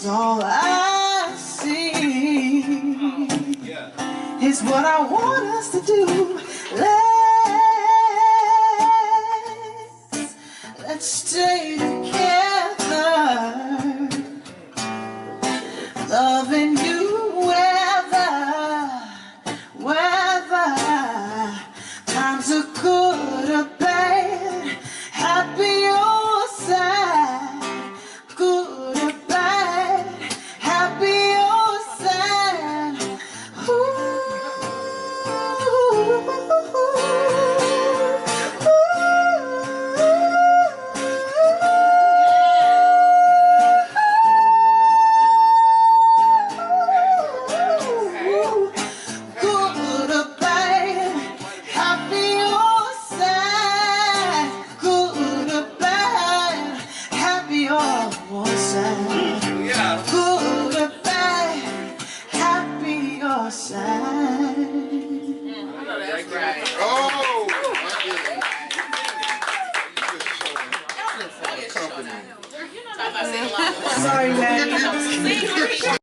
All I see is what I want us to do. Let's stay together, loving you whether times are good or bad, happy or sad, good or bad, happy or sad. Good or bad, happy or sad, good or bad, happy or sad. Good or bad, happy or sad. Sorry, man.